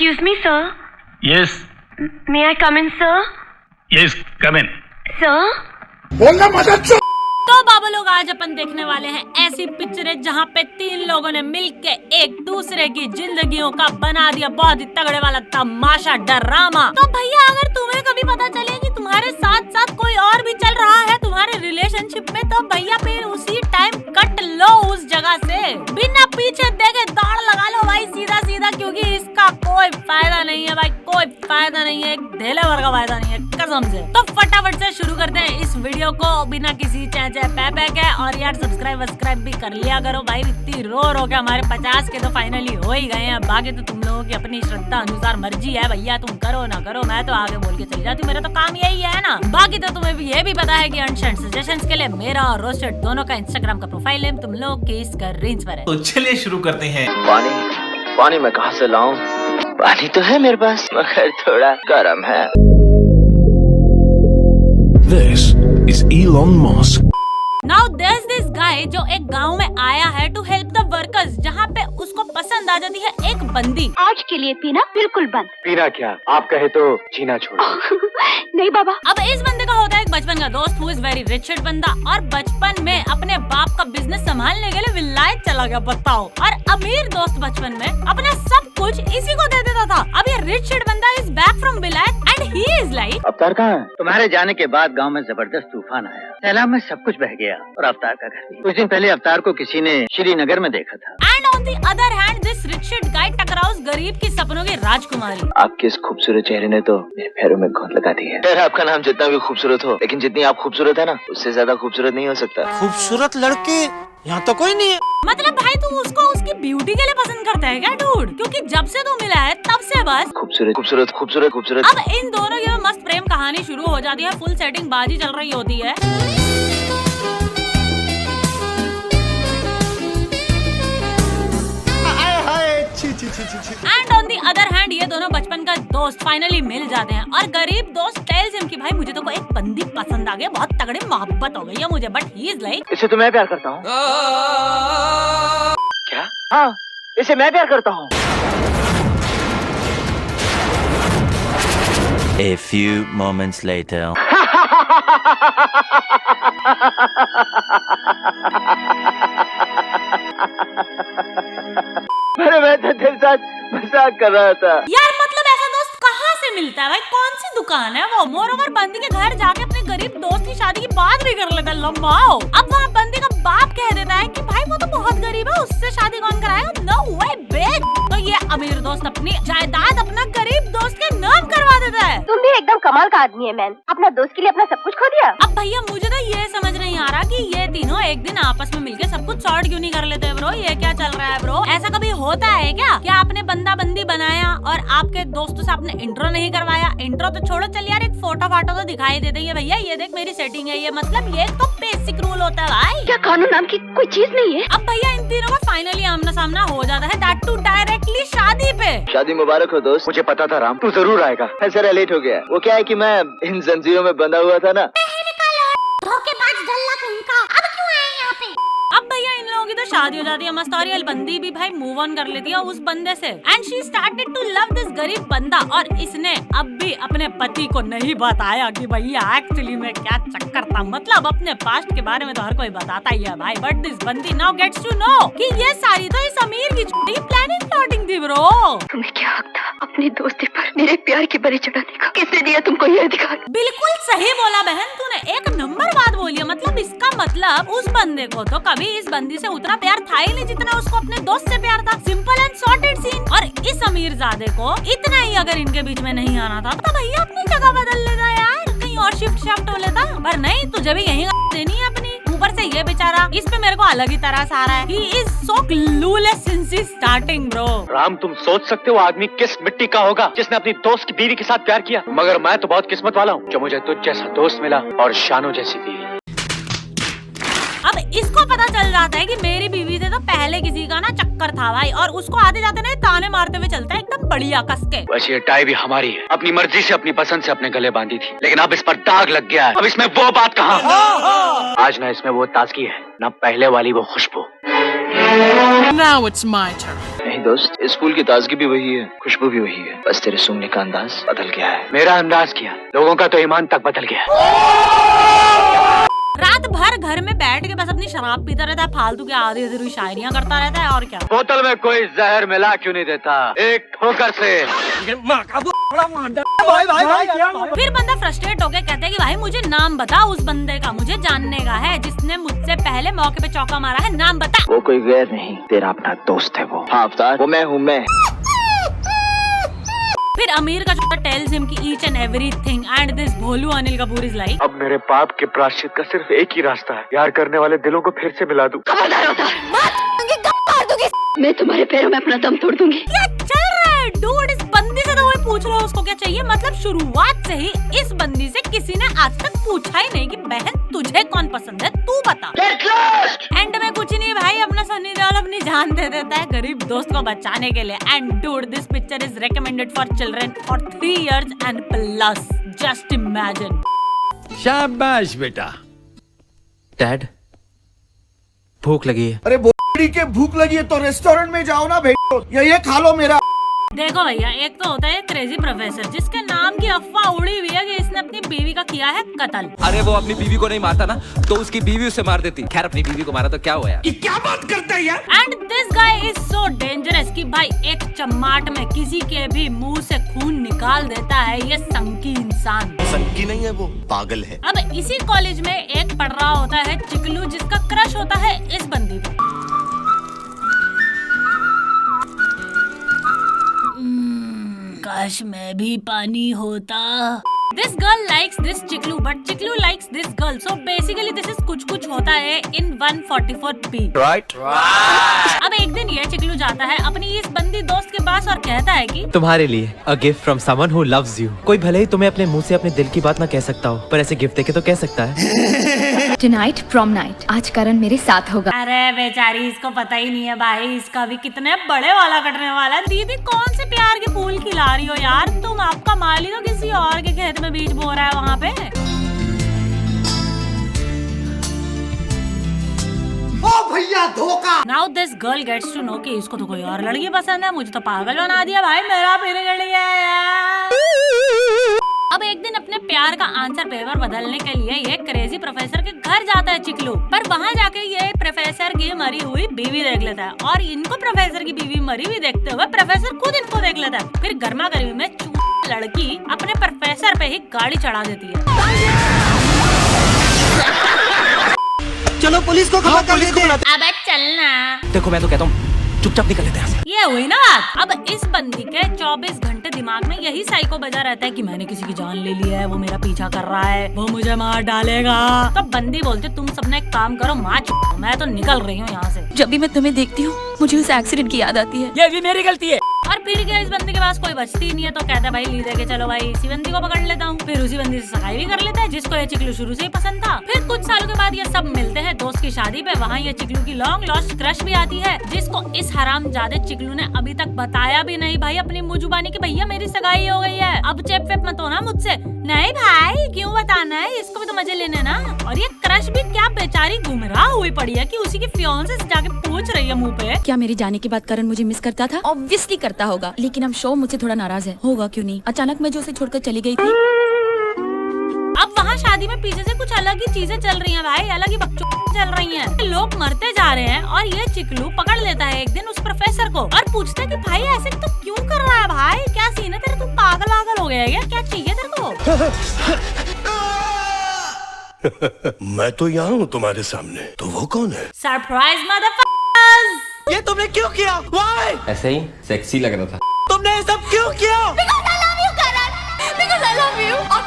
Excuse me, sir. Yes. May I come in, sir? Yes, come in. Sir? तो बाबा लोग आज अपन देखने वाले हैं ऐसी पिक्चरें जहाँ पे तीन लोगों ने मिलके एक दूसरे की जिंदगियों का बना दिया बहुत ही तगड़े वाला तमाशा ड्रामा। तो भैया अगर तुम्हें कभी पता चले कि तुम्हारे साथ साथ कोई और भी चल रहा है तुम्हारे रिलेशनशिप में, तो भैया फिर उसी टाइम कट लो उस जगह से, बिना पीछे देखे दौड़ लगा लो भाई सीधा सीधा, क्योंकि इसका कोई फायदा नहीं है भाई, कोई फायदा नहीं है, एक धेले भर का फायदा नहीं है कसम से। तो फटाफट से शुरू करते हैं इस वीडियो को बिना किसी चैचे पै के। और यार सब्सक्राइब भी कर लिया करो भाई, इतनी रो के हमारे 50 के तो फाइनली हो ही गए हैं। बाकी तो तुम लोगों की अपनी श्रद्धा अनुसार मर्जी है भैया, तुम करो ना करो, मैं तो आगे बोल के चली जाती हूँ, मेरा तो काम यही है ना। बाकी तो तुम्हें भी ये भी पता है कि अनशन सजेशंस के लिए मेरा और रोस्टेड दोनों का इंस्टाग्राम का प्रोफाइल नेम तुम लोगों की स्क्रीन पर है। तो चलिए शुरू करते हैं। पानी मैं कहाँ से लाऊं? पानी तो है मेरे पास मगर थोड़ा गर्म है। This is Elon Musk. Now there's this guy जो एक गांव में आया है टू हेल्प द वर्कर्स, जहाँ पे उसको पसंद आ जाती है एक बंदी। आज के लिए पीना बिल्कुल बंद। पीना क्या, आप कहे तो जीना छोड़ो। नहीं बाबा। अब इस बंदे का होता है एक बचपन का दोस्त हु इज वेरी रिचर्ड बंदा, और बचपन में अपने बाप का बिजनेस संभालने के लिए विलायत चला गया बताओ। और अमीर दोस्त बचपन में अपना सब कुछ इसी को दे देता था। अब ये रिचर्ड बंदा इज बैक फ्रॉम विलायत एंड ही इज लाइक, अवतार कहाँ है? तुम्हारे जाने के बाद गांव में जबरदस्त तूफान आया, सैलाब में सब कुछ बह गया और अवतार का घर भी। कुछ दिन पहले अवतार को किसी ने श्रीनगर में देखा था। And on the other hand this Richard guy टकराउस गरीब की सपनों की राजकुमारी। आपके इस खूबसूरत चेहरे ने तो मेरे पैरों में घोंट लगा दी है। आपका नाम जितना भी खूबसूरत हो, लेकिन जितनी आप खूबसूरत है ना, उससे ज्यादा खूबसूरत नहीं हो सकता। खूबसूरत लड़के यहाँ तो कोई नहीं है। मतलब भाई तू उसको उसकी ब्यूटी के लिए पसंद करता है क्या डूड? क्योंकि जब से तू मिला है तब से बस खूबसूरत खूबसूरत खूबसूरत खूबसूरत। अब इन दोनों की मस्त प्रेम कहानी शुरू हो जाती है, फुल सेटिंग बाजी चल रही होती है। And on the other hand ये दोनों बचपन का दोस्त फाइनली मिल जाते हैं, और गरीब दोस्त टेल्स हिम कि भाई मुझे तो कोई एक बंदी पसंद आ गई, बहुत तगड़ी मोहब्बत हो गई है मुझे, बट ही इज लाइक, इसे तो मैं प्यार करता हूँ। क्या? हाँ, इसे मैं प्यार करता हूँ। A few moments later. अरे मैं तो तेरे साथ मजाक कर रहा था यार। मतलब ऐसा दोस्त कहाँ से मिलता है भाई, कौन सी दुकान है वो? मोरोवर बंदी के घर जाके अपने गरीब दोस्त की शादी की बात भी कर लेता है लंबाओ। अब वहाँ बंदी का बाप कह देता है कि भाई वो तो बहुत गरीब है, उससे शादी कौन कराएगा? नो वे बिग। तो ये अमीर दोस्त अपनी जायदाद अपना गरीब दोस्त के नाम करवा देता है। तुम भी एकदम कमाल का आदमी है मैन, अपना दोस्त के लिए अपना सब कुछ खो दिया। अब भैया मुझे तो ये समझ नहीं आ रहा कि ये तीनों एक दिन आपस में मिलके सब कुछ सॉर्ट क्यों नहीं कर लेते ब्रो? ये क्या चल रहा है ब्रो? ऐसा कभी होता है क्या? क्या आपने बंदा बंदी बनाया और आपके दोस्तों से आपने इंट्रो नहीं करवाया? इंट्रो तो छोड़ो, चल यार एक फोटो फाटो तो दिखाई दे देंगे भैया, ये देख मेरी सेटिंग है ये। मतलब ये तो बेसिक रूल होता है भाई। क्या कानून नाम की कोई चीज नहीं है? अब भैया इन तीनों का फाइनली आमना सामना हो जाता है, दैट टू डायरेक्टली शादी पे। शादी मुबारक हो दोस्त। मुझे पता था राम तू जरूर आएगा, ऐसा लेट हो गया। वो क्या है कि मैं इन जंजीरों में बंधा हुआ था ना। अब भैया इन लोगों की तो शादी हो जाती है मस्त, और ये बंदी भी भाई मूव ऑन कर लेती है उस बंदे से, and she started to love this गरीब बंदा। और इसने अब भी अपने पति को नहीं बताया कि भैया एक्चुअली में क्या चक्कर था। मतलब अपने पास्ट के बारे में तो हर कोई बताता ही है भाई, बट दिस बंदी नाउ गेट्स टू नो कि ये सारी तो इस अमीर की प्लानिंग प्लॉटिंग थी ब्रो। तुम्हें क्या हक था अपने दोस्ती पर मेरे प्यार की बलि चढ़ाने का? किसने दिया तुमको ये अधिकार? बिल्कुल सही बोला बहन तूने, एक नंबर बात बोली है। मतलब इसका मतलब उस बंदे को तो कभी इस बंदी से उतना प्यार था ही नहीं जितना उसको अपने दोस्त से प्यार था। Simple and sorted scene. और इस अमीरजादे को इतना ही अगर इनके बीच में नहीं आना था तो भैया अपनी जगह बदल लेता यार, कहीं और शिफ्ट हो लेता। पर नहीं, तुझे भी यही देनी है अपनी। ऊपर से ये बेचारा, इस पे मेरे को अलग ही तरह से आ रहा है। He is so clueless since his starting bro। Ram तुम सोच सकते हो आदमी किस मिट्टी का होगा जिसने अपनी दोस्त की बीवी के साथ प्यार किया, मगर मैं तो बहुत किस्मत वाला हूँ जो मुझे तुझ जैसा दोस्त मिला और शानो जैसी बीवी। अब इसको पता चल जाता है कि मेरी बीवी से तो पहले किसी का ना चक्कर था भाई, और उसको आते जाते ना ताने मारते हुए चलता है एकदम बढ़िया कस के। वैसे ये टाई भी हमारी है, अपनी मर्जी से अपनी पसंद से अपने गले बांधी थी, लेकिन अब इस पर दाग लग गया है। अब इसमें वो बात कहाँ? आज ना इसमें वो ताजगी है, ना पहले वाली वो खुशबू। Now it's my turn. नहीं नहीं दोस्त, स्कूल की ताजगी भी वही है, खुशबू भी वही है, बस तेरे सूंघने का अंदाज बदल गया है। मेरा अंदाज क्या, लोगों का तो ईमान तक बदल गया है। रात भर घर में बैठ के बस अपनी शराब पीता रहता है, फालतू की आधी अधूरी शायरियां करता रहता है और क्या। बोतल में कोई जहर मिला क्यों नहीं देता, एक ठोकर से। फिर बंदा फ्रस्ट्रेट होके कहता है कि भाई मुझे नाम बता उस बंदे का, मुझे जानने का है जिसने मुझसे पहले मौके पे चौका मारा है, नाम बता। वो कोई गैर नहीं, तेरा अपना दोस्त है वो। हाँ अवतार, वो मैं हूँ मैं। फिर अमीर का छोटा टेल्स हिम की each and everything and this Bholu Anil Kapoor is like, अब मेरे पाप के प्रायश्चित का सिर्फ एक ही रास्ता है, प्यार करने वाले दिलों को फिर से मिला दूं। खबरदार अवतार, मैं तुम्हारे पैरों में अपना दम तोड़ दूंगी। क्या चल रहा है डूड? इस बंदी से तो वही पूछ रहा है उसको क्या चाहिए। मतलब शुरुआत से ही इस बंदी से किसी ने आज तक पूछा ही नहीं कि बहन तुझे कौन पसंद है, तू बता। एंड में कुछ नहीं भाई, अपना सनी देओल अपनी जान दे देता है गरीब दोस्त को बचाने के लिए। And dude this picture is recommended for children for 3 years and plus. Just imagine. शाबाश बेटा। डैड, भूख लगी है। अरे बोड़ी के भूख लगी है तो रेस्टोरेंट में जाओ ना भेड़ो, ये खा लो मेरा। देखो भैया, एक तो होता है क्रेजी प्रोफेसर जिसके नाम की अफवाह उड़ी हुई है कि इसने अपनी बीवी का किया है कत्ल। अरे वो अपनी बीवी को नहीं मारता ना तो उसकी बीवी उसे मार देती। खैर अपनी बीवी को मारा तो क्या हुआ यार? क्या बात करता है यार? And this guy is so dangerous कि भाई एक चम्माट में किसी के भी मुंह से खून निकाल देता है ये संकी इंसान। संकी नहीं है, वो पागल है। अब इसी कॉलेज में एक पढ़ रहा होता है चिकलू जिसका क्रश होता है इस बंदी पे। काश मैं भी पानी होता। This girl likes this Chiklu but Chiklu likes this girl. So basically this is कुछ होता है in 144p. Right? अब एक दिन ये चिकलू जाता है अपनी इस बंदी दोस्त के पास और कहता है कि तुम्हारे लिए a gift from someone who loves you. कोई भले ही तुम्हें अपने मुंह से अपने दिल की बात ना कह सकता हो, पर ऐसे गिफ्ट देके तो कह सकता है। Tonight prom night. आज करण मेरे साथ होगा। अरे बेचारी, इसको पता ही नहीं है भाई इसका भी कितने बड़े वाला कटने वाला है। दीदी कौन से प्यार के फूल खिला रही हो यार तुम, आपका माली तो किसी और के खेत में बीज बो रहा है वहाँ पे। ओ भैया धोखा। Now this girl gets to know कि इसको तो कोई और लड़की पसंद है, मुझे तो पागल बना दिया भाई, मेरा पीने के लिए। अब एक दिन अपने प्यार का आंसर पेपर बदलने के लिए ये क्रेजी प्रोफेसर के घर जाता है चिकलू, पर वहाँ जाके ये प्रोफेसर की मरी हुई बीवी देख लेता है और इनको प्रोफेसर की बीवी मरी हुई देखते हुए प्रोफेसर खुद इनको देख लेता है। फिर गर्मा गर्मी में लड़की अपने प्रोफेसर पे ही गाड़ी चढ़ा देती है। चलो पुलिस को खबर कर देते हैं। अबे चलना। देखो मैं तो कहता हूँ चुपचाप निकल लेते हैं यहाँ से। ये हुई ना बात। अब इस बंदी के 24 घंटे दिमाग में यही साइको बजा रहता है कि मैंने किसी की जान ले ली है, वो मेरा पीछा कर रहा है, वो मुझे मार डालेगा। तो बंदी बोलते तुम सबने एक काम करो, मैं तो निकल रही हूँ यहाँ से। जब भी मैं तुम्हें देखती हूँ मुझे उस एक्सीडेंट की याद आती है। ये भी मेरी गलती है। और फिर क्या इस बंदी के पास कोई बचती नहीं है तो कहता है भाई ली दे के चलो भाई इसी बंदी को पकड़ लेता हूँ। फिर उसी बंदी से सगाई भी कर लेता है जिसको ये चिकलू शुरू से ही पसंद था। फिर कुछ सालों के बाद ये सब मिलते हैं दोस्त की शादी पे। वहाँ ये चिकलू की लॉन्ग लॉस्ट क्रश भी आती है जिसको इस हरामजादे चिकलू ने अभी तक बताया भी नहीं भाई अपनी मुंह जुबानी की भैया मेरी सगाई हो गई है। अब चेप वेप मत होना मुझसे। नहीं भाई क्यों बताना है, इसको भी तो मजे लेने ना। और ये क्रश भी क्या बेचारी गुमराह हुई पड़ी है कि उसी के फियांसे से जाके पूछ रही है मुंह पे। क्या मेरे जाने के बाद करण मुझे मिस करता था? ऑब्वियसली करता होगा, लेकिन हम शो मुझसे थोड़ा नाराज है। होगा क्यों नहीं, अचानक मैं जो उसे छोड़कर चली गई थी। अब वहाँ शादी में पीछे से कुछ अलग ही चीजें चल रही हैं भाई, अलग ही बकचोद चल रही हैं। लोग मरते जा रहे हैं और ये चिकलू पकड़ लेता है एक दिन उस प्रोफेसर को और पूछता है कि भाई ऐसे तो क्यों कर रहा है भाई, क्या सीन है तेरा, तू पागल वागल हो गया है क्या चाहिए तेरे को? मैं तो यहाँ हूँ तुम्हारे सामने, तो वो कौन है? Surprise motherfuckers. ये तुमने क्यों किया? Why? ऐसे ही सेक्सी लग रहा था। तुमने ये सब क्यों किया? Because I love you, Karan. Because I love you. और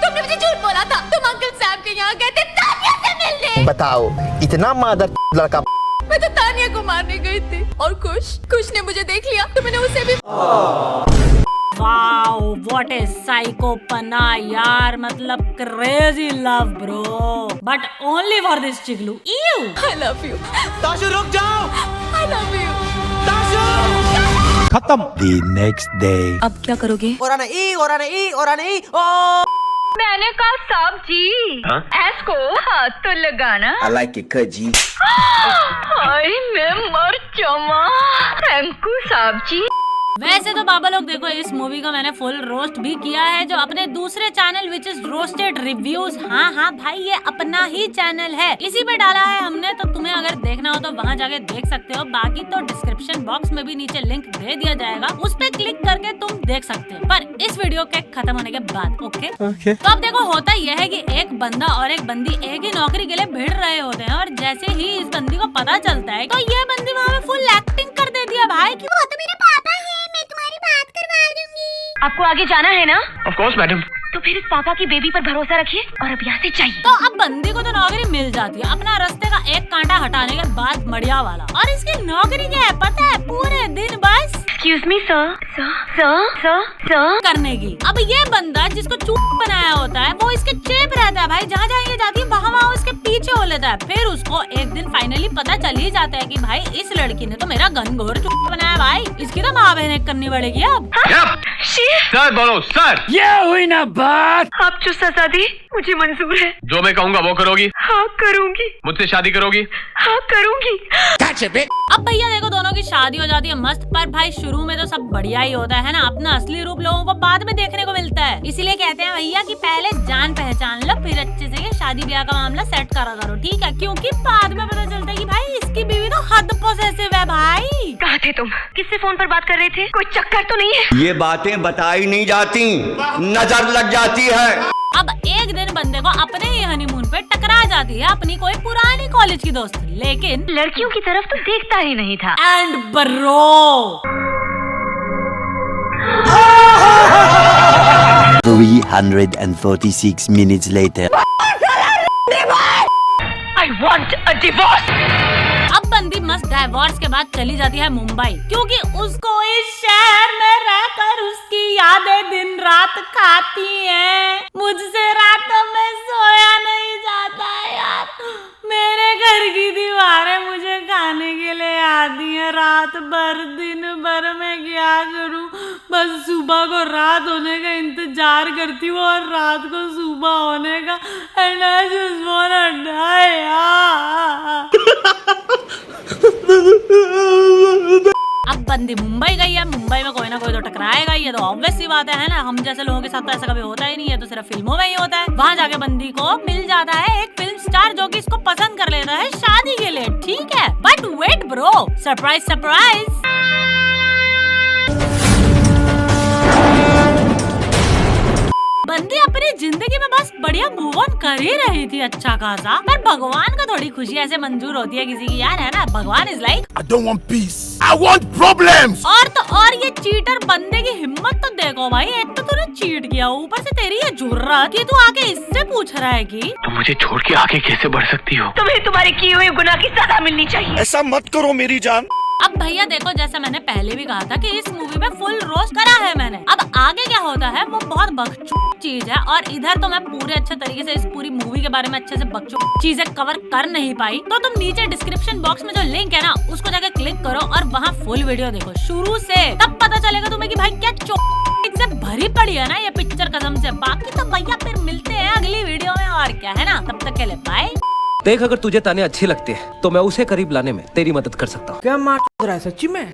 तुमने मुझे झूठ बोला था। तुम अंकल साहब के यहाँ गए थे तानिया से मिलने। बताओ इतना मादर लड़का। मैं तो तानिया को मारने गई थी और कुछ ने मुझे देख लिया तो मैंने उसे भी। वाओ व्हाट इज साइकोपना यार, मतलब crazy love bro, but only for this Chiklu. Ew! I love you. Tashu रुक जाओ। I love you. खत्म। The next day. अब क्या करोगे? मैंने कहा साहब जी एस को हाथ तो लगाना। I like it, जी। हाय मैं मर जाऊँ। थैंक टिंकू साहब जी। वैसे तो बाबा लोग देखो, इस मूवी का मैंने फुल रोस्ट भी किया है जो अपने दूसरे channel which is roasted reviews. हाँ भाई, ये अपना ही चैनल है, इसी पे डाला है हमने, तो तुम्हें अगर देखना हो तो वहाँ जाके देख सकते हो। बाकी तो डिस्क्रिप्शन बॉक्स में भी नीचे लिंक दे दिया जाएगा, उस पे क्लिक करके तुम देख सकते हो, पर इस वीडियो के खत्म होने के बाद। ओके। तो अब देखो, होता यह है कि एक बंदा और एक बंदी एक ही नौकरी के लिए भिड़ रहे होते हैं, और जैसे ही इस बंदी को पता चलता है तो ये बंदी वहाँ पे फुल एक्टिंग कर देती है भाई कि वो तो मेरे पापा है, मैं तुम्हारी बात करवा दूंगी। आपको आगे जाना है ना? Of course madam. तो फिर इस पापा की बेबी पर भरोसा रखिए और अब यहाँ से जाइए। तो अब बंदी को तो नौकरी मिल जाती है अपना रास्ते का एक कांटा हटाने के बाद, मड़िया वाला। और इसकी नौकरी क्या है पता है? पूरे दिन बस एक्सक्यूज मी सर, सर करने की। अब ये बंदा जिसको चूप बनाया होता है वो इसके चेप रहता है भाई, जहाँ जहाँ ये जाती है वहाँ उसके पीछे हो लेता है। फिर उसको एक दिन फाइनली पता चल ही जाता है कि भाई इस लड़की ने तो मेरा घनघोर चूप बनाया भाई, इसकी तो माँ बहन करनी पड़ेगी अब। सर बोलो सर। ये हुई ना बात। आप जो सजा दी मुझे मंजूर है। जो मैं कहूँगा वो करोगी? हाँ करूँगी। मुझसे शादी करोगी? हाँ करूँगी। अब भैया देखो, दोनों की शादी हो जाती है मस्त, पर भाई शुरू में तो सब बढ़िया ही होता है ना, अपना असली रूप लोगों को बाद में देखने को मिलता है। इसीलिए कहते हैं भैया कि पहले जान पहचान लो, फिर अच्छे से ये शादी ब्याह का मामला सेट करा करो, ठीक है? क्योंकि बाद में पता चलता है कि भाई इसकी बीवी तो हद पोसेसिव है भाई। कहाँ थे तुम? किससे फोन पर बात कर रहे थे? कोई चक्कर तो नहीं है? ये बातें बताई नहीं जाती, नजर लग जाती है। अब एक दिन बंदे को अपने ही हनीमून पे टकरा जाती है अपनी कोई पुरानी कॉलेज की दोस्त, लेकिन लड़कियों की तरफ तो देखता ही नहीं था। And bro 346 minutes later. I want a divorce. अब बंदी मस्त डाइवोर्स के बाद चली जाती है मुंबई, क्योंकि उसको इस शहर में रहकर उसकी यादें दिन रात खाती हैं। मुझसे रातों में सोया नहीं जाता है यार, मेरे घर की दीवारें मुझे खाने के लिए आती हैं रात भर, दिन भर मैं क्या करूं? बस सुबह को रात होने का इंतजार करती हूँ और रात को सुबह होने का, and I just wanna die यार। अब बंदी मुंबई गई है, मुंबई में कोई ना कोई तो टकराएगा, ये तो ऑब्वियस सी बात है ना। हम जैसे लोगों के साथ तो ऐसा कभी होता ही नहीं है, तो सिर्फ फिल्मों में ही होता है। वहाँ जाके बंदी को मिल जाता है एक फिल्म स्टार जो कि इसको पसंद कर लेता है शादी के लिए, ठीक है? But wait bro, surprise surprise, बंदी अपनी जिंदगी में बस बढ़िया मूव ऑन कर ही रही थी अच्छा खासा, पर भगवान को थोड़ी खुशी ऐसे मंजूर होती है किसी की यार, है ना? भगवान is like I don't want peace. I want problems. और तो और ये चीटर बंदे की हिम्मत तो देखो भाई, एक तो तूने चीट किया, ऊपर से तेरी ये जुर्रत कि तू आके इससे पूछ रहा है कि तुम मुझे छोड़ के आगे कैसे बढ़ सकती हो? तुम्हें तुम्हारे किए हुए गुनाह की सजा मिलनी चाहिए। ऐसा मत करो मेरी जान। अब भैया देखो, जैसा मैंने पहले भी कहा था कि इस मूवी में फुल रोस्ट करा है मैंने। अब आगे क्या होता है वो बहुत बकचोद चीज है, और इधर तो मैं पूरे अच्छे तरीके से इस पूरी मूवी के बारे में अच्छे से बकचोद चीजें कवर कर नहीं पाई। तो तुम नीचे डिस्क्रिप्शन बॉक्स में जो लिंक है ना, उसको जाके क्लिक करो और वहाँ फुल वीडियो देखो शुरू से, तब पता चलेगा तुम्हें कि भाई क्या से भरी पड़ी है ना ये पिक्चर कसम से। बाकी तो भैया फिर मिलते हैं अगली वीडियो में, और क्या है ना, तब तक के लिए बाय। देख, अगर तुझे ताने अच्छी लगती है तो मैं उसे करीब लाने में तेरी मदद कर सकता हूँ। क्या मार रहा है सच्ची में?